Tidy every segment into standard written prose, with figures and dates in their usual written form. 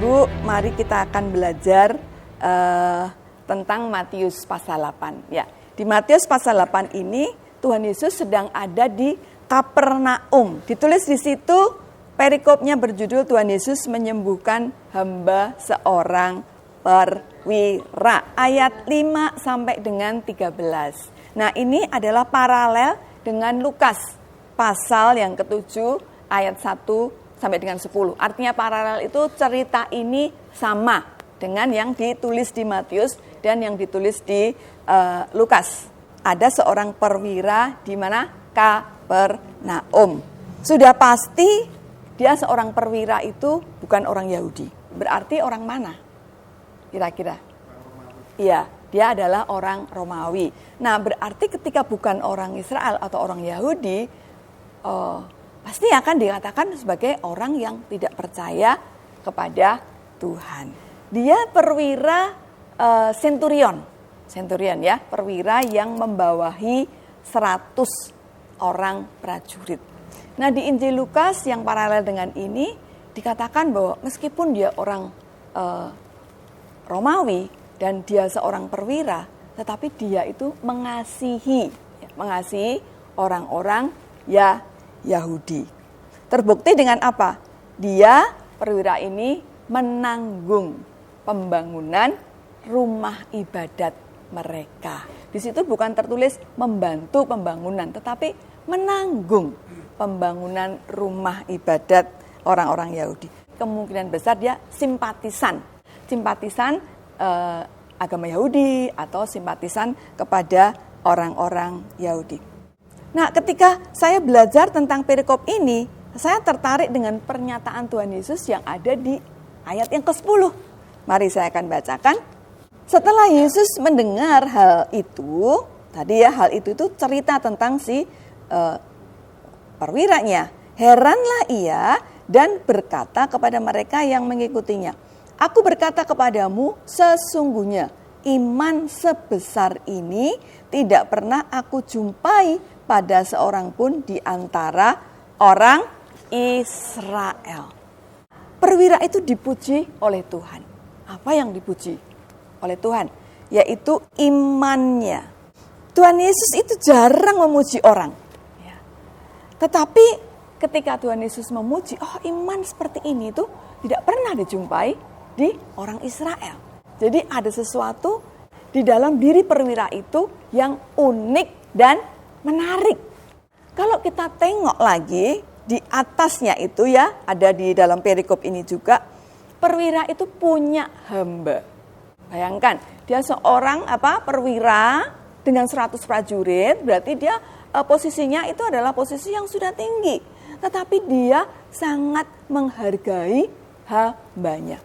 Ibu, mari kita akan belajar tentang Matius pasal 8. Ya, di Matius pasal 8 ini Tuhan Yesus sedang ada di Kapernaum. Ditulis di situ perikopnya berjudul Tuhan Yesus menyembuhkan hamba seorang perwira. Ayat 5 sampai dengan 13. Nah, ini adalah paralel dengan Lukas pasal yang ke-7 ayat 1 sampai dengan 10. Artinya paralel itu cerita ini sama dengan yang ditulis di Matius dan yang ditulis di Lukas. Ada seorang perwira di mana? Kapernaum. Sudah pasti dia seorang perwira itu bukan orang Yahudi. Berarti orang mana? Kira-kira? Iya, dia adalah orang Romawi. Nah, berarti ketika bukan orang Israel atau orang Yahudi, pasti akan dikatakan sebagai orang yang tidak percaya kepada Tuhan. Dia perwira centurion ya, perwira yang membawahi 100 orang prajurit. Nah, di Injil Lukas yang paralel dengan ini dikatakan bahwa meskipun dia orang Romawi dan dia seorang perwira, tetapi dia itu mengasihi orang-orang Yahudi. Terbukti dengan apa? Dia, perwira ini, menanggung pembangunan rumah ibadat mereka. Di situ bukan tertulis membantu pembangunan, tetapi menanggung pembangunan rumah ibadat orang-orang Yahudi. Kemungkinan besar dia simpatisan agama Yahudi atau simpatisan kepada orang-orang Yahudi. Nah, ketika saya belajar tentang perikop ini, saya tertarik dengan pernyataan Tuhan Yesus yang ada di ayat yang ke-10. Mari saya akan bacakan. Setelah Yesus mendengar hal itu, tadi ya hal itu cerita tentang si perwiranya. Heranlah ia dan berkata kepada mereka yang mengikutinya, "Aku berkata kepadamu, sesungguhnya iman sebesar ini tidak pernah aku jumpai pada seorang pun di antara orang Israel." Perwira itu dipuji oleh Tuhan. Apa yang dipuji oleh Tuhan? Yaitu imannya. Tuhan Yesus itu jarang memuji orang. Ya. Tetapi ketika Tuhan Yesus memuji, iman seperti ini tuh tidak pernah dijumpai di orang Israel. Jadi ada sesuatu di dalam diri perwira itu yang unik dan menarik. Kalau kita tengok lagi di atasnya itu ya, ada di dalam perikop ini juga, perwira itu punya hamba. Bayangkan, dia seorang perwira dengan 100 prajurit, berarti dia posisinya itu adalah posisi yang sudah tinggi. Tetapi dia sangat menghargai hambanya.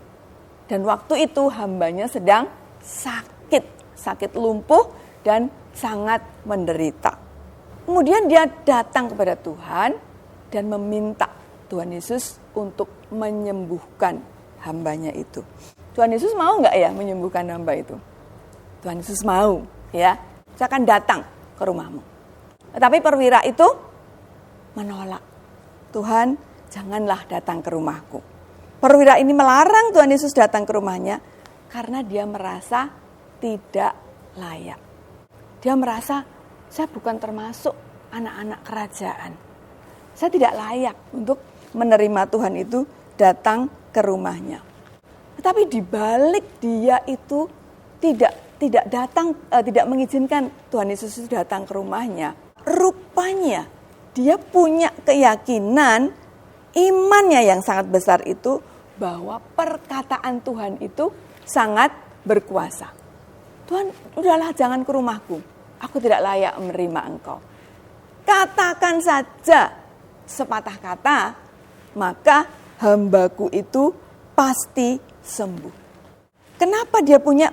Dan waktu itu hambanya sedang sakit lumpuh dan sangat menderita. Kemudian dia datang kepada Tuhan dan meminta Tuhan Yesus untuk menyembuhkan hambanya itu. Tuhan Yesus mau nggak ya menyembuhkan hamba itu? Tuhan Yesus mau ya. Saya akan datang ke rumahmu. Tetapi perwira itu menolak. Tuhan, janganlah datang ke rumahku. Perwira ini melarang Tuhan Yesus datang ke rumahnya karena dia merasa tidak layak. Dia merasa, saya bukan termasuk anak-anak kerajaan. Saya tidak layak untuk menerima Tuhan itu datang ke rumahnya. Tetapi di balik dia itu tidak mengizinkan Tuhan Yesus itu datang ke rumahnya. Rupanya dia punya keyakinan, imannya yang sangat besar itu bahwa perkataan Tuhan itu sangat berkuasa. Tuhan, udahlah jangan ke rumahku. Aku tidak layak menerima engkau. Katakan saja sepatah kata, maka hambaku itu pasti sembuh. Kenapa dia punya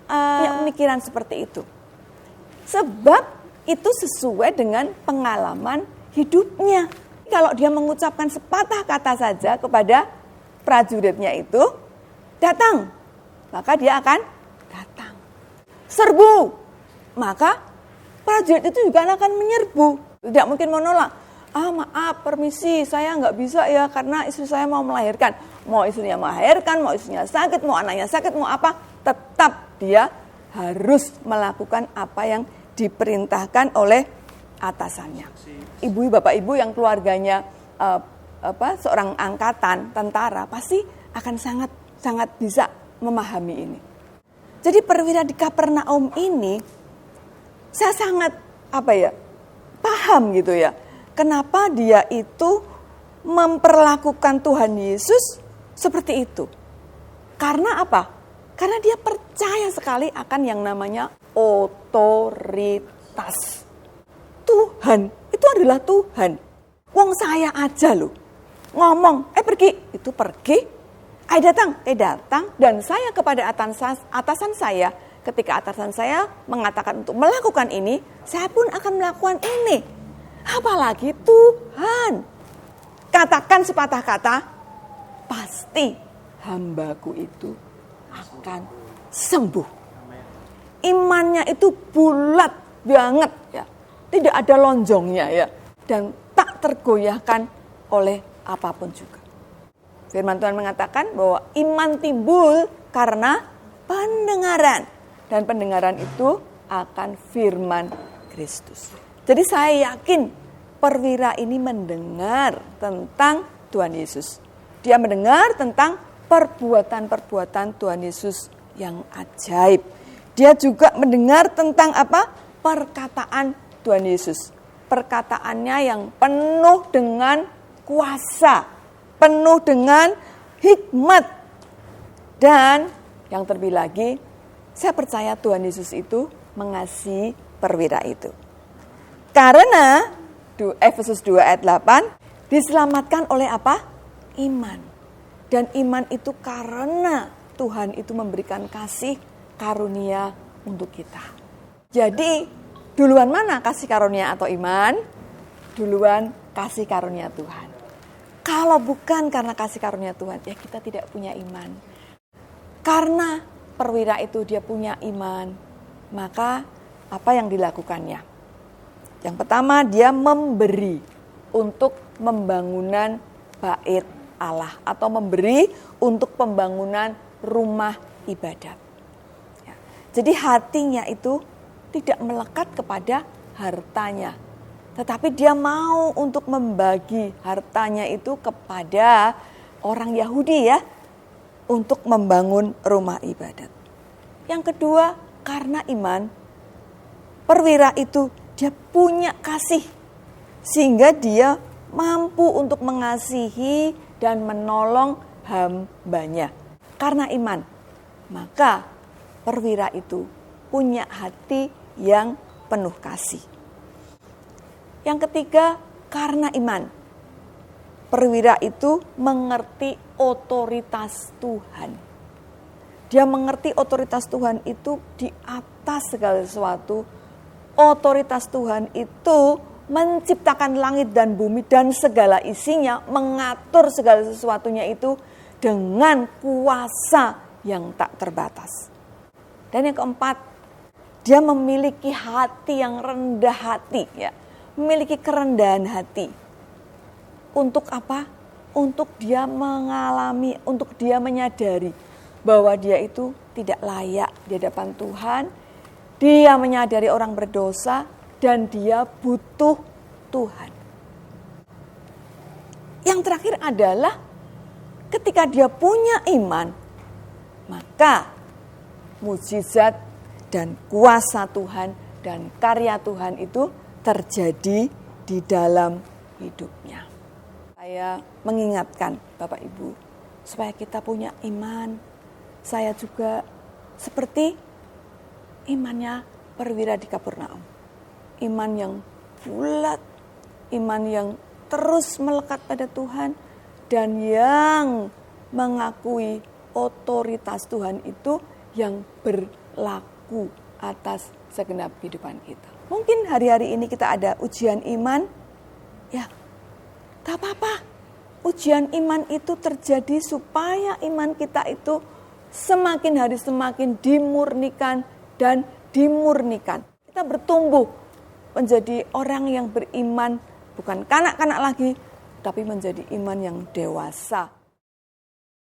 pemikiran seperti itu? Sebab itu sesuai dengan pengalaman hidupnya. Kalau dia mengucapkan sepatah kata saja kepada prajuritnya itu, datang, maka dia akan datang. Serbu, maka prajurit itu juga akan menyerbu. Tidak mungkin menolak. Maaf, permisi, saya nggak bisa ya karena istri saya mau melahirkan. Mau istrinya melahirkan, mau istrinya sakit, mau anaknya sakit, mau apa, tetap dia harus melakukan apa yang diperintahkan oleh atasannya. Ibu, bapak, ibu yang keluarganya seorang angkatan tentara pasti akan sangat bisa memahami ini. Jadi perwira di Kapernaum ini saya sangat paham gitu ya. Kenapa dia itu memperlakukan Tuhan Yesus seperti itu? Karena apa? Karena dia percaya sekali akan yang namanya otoritas. Tuhan itu adalah Tuhan. Wong saya aja loh ngomong, pergi, itu pergi. Datang, dan saya kepada atasan saya, ketika atasan saya mengatakan untuk melakukan ini, saya pun akan melakukan ini. Apalagi Tuhan. Katakan sepatah kata, pasti hambaku itu akan sembuh. Imannya itu bulat banget ya. Tidak ada lonjongnya ya. Dan tak tergoyahkan oleh apapun juga. Firman Tuhan mengatakan bahwa iman timbul karena pendengaran. Dan pendengaran itu akan firman Kristus. Jadi saya yakin perwira ini mendengar tentang Tuhan Yesus. Dia mendengar tentang perbuatan-perbuatan Tuhan Yesus yang ajaib. Dia juga mendengar tentang perkataan Tuhan Yesus. Perkataannya yang penuh dengan kuasa, penuh dengan hikmat. Dan yang terlebih lagi, saya percaya Tuhan Yesus itu mengasihi perwira itu. Karena Efesus 2 ayat 8 diselamatkan oleh apa? Iman. Dan iman itu karena Tuhan itu memberikan kasih karunia untuk kita. Jadi duluan mana kasih karunia atau iman? Duluan kasih karunia Tuhan. Kalau bukan karena kasih karunia Tuhan, ya kita tidak punya iman. Karena perwira itu dia punya iman, maka apa yang dilakukannya? Yang pertama, dia memberi untuk pembangunan bait Allah atau memberi untuk pembangunan rumah ibadat. Ya. Jadi hatinya itu tidak melekat kepada hartanya, tetapi dia mau untuk membagi hartanya itu kepada orang Yahudi ya, untuk membangun rumah ibadat. Yang kedua, karena iman, perwira itu dia punya kasih, sehingga dia mampu untuk mengasihi dan menolong hambanya. Karena iman, maka perwira itu punya hati yang penuh kasih. Yang ketiga, karena iman, perwira itu mengerti otoritas Tuhan. Dia mengerti otoritas Tuhan itu di atas segala sesuatu. Otoritas Tuhan itu menciptakan langit dan bumi dan segala isinya, mengatur segala sesuatunya itu dengan kuasa yang tak terbatas. Dan yang keempat, dia memiliki hati yang rendah hati, ya, memiliki kerendahan hati. Untuk apa? Untuk dia mengalami, untuk dia menyadari bahwa dia itu tidak layak di hadapan Tuhan. Dia menyadari orang berdosa dan dia butuh Tuhan. Yang terakhir adalah ketika dia punya iman, maka mukjizat dan kuasa Tuhan dan karya Tuhan itu terjadi di dalam hidupnya. Saya mengingatkan Bapak Ibu supaya kita punya iman. Saya juga seperti imannya perwira di Kapernaum. Iman yang bulat, iman yang terus melekat pada Tuhan, dan yang mengakui otoritas Tuhan itu yang berlaku atas segenap kehidupan kita. Mungkin hari-hari ini kita ada ujian iman, ya tak apa-apa. Ujian iman itu terjadi supaya iman kita itu semakin hari semakin dimurnikan dan dimurnikan. Kita bertumbuh menjadi orang yang beriman bukan kanak-kanak lagi, tapi menjadi iman yang dewasa.